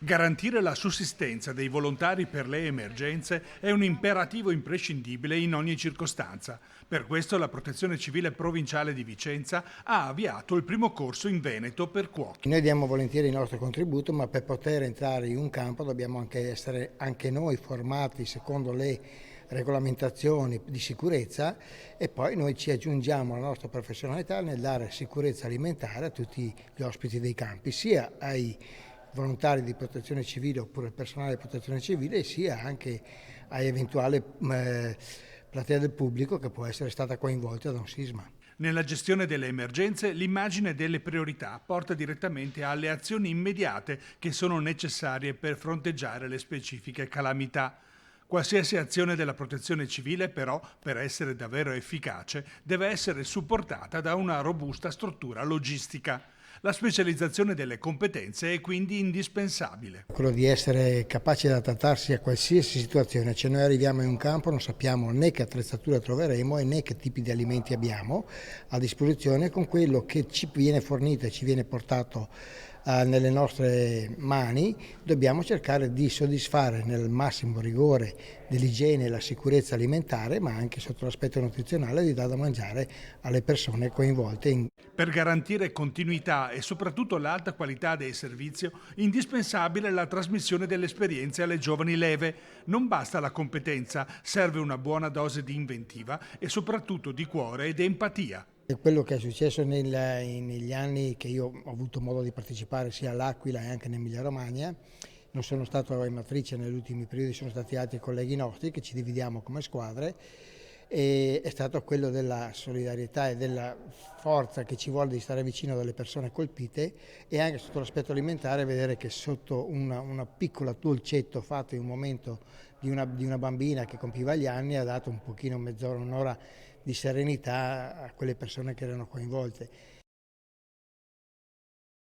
Garantire la sussistenza dei volontari per le emergenze è un imperativo imprescindibile in ogni circostanza. Per questo la Protezione Civile Provinciale di Vicenza ha avviato il primo corso in Veneto per cuochi. Noi diamo volentieri il nostro contributo, ma per poter entrare in un campo dobbiamo anche essere anche noi formati secondo le regolamentazioni di sicurezza e poi noi ci aggiungiamo la nostra professionalità nel dare sicurezza alimentare a tutti gli ospiti dei campi, sia ai volontari di protezione civile oppure il personale di protezione civile, sia anche ai eventuali platea del pubblico che può essere stata coinvolta da un sisma. Nella gestione delle emergenze, l'immagine delle priorità porta direttamente alle azioni immediate che sono necessarie per fronteggiare le specifiche calamità. Qualsiasi azione della protezione civile, però, per essere davvero efficace, deve essere supportata da una robusta struttura logistica. La specializzazione delle competenze è quindi indispensabile. Quello di essere capaci di adattarsi a qualsiasi situazione, cioè noi arriviamo in un campo, non sappiamo né che attrezzatura troveremo e né che tipi di alimenti abbiamo a disposizione, con quello che ci viene fornito e ci viene portato nelle nostre mani dobbiamo cercare di soddisfare nel massimo rigore dell'igiene e la sicurezza alimentare, ma anche sotto l'aspetto nutrizionale di dare da mangiare alle persone coinvolte. Per garantire continuità e soprattutto l'alta qualità del servizio, indispensabile la trasmissione delle esperienze alle giovani leve. Non basta la competenza, serve una buona dose di inventiva e soprattutto di cuore ed empatia. E quello che è successo negli anni che io ho avuto modo di partecipare sia all'Aquila e anche in Emilia Romagna, non sono stato in matrice negli ultimi periodi, sono stati altri colleghi nostri che ci dividiamo come squadre, e è stato quello della solidarietà e della forza che ci vuole di stare vicino alle persone colpite e anche sotto l'aspetto alimentare vedere che sotto una piccola dolcetto fatto in un momento di una bambina che compiva gli anni ha dato un pochino, mezz'ora, un'ora di serenità a quelle persone che erano coinvolte.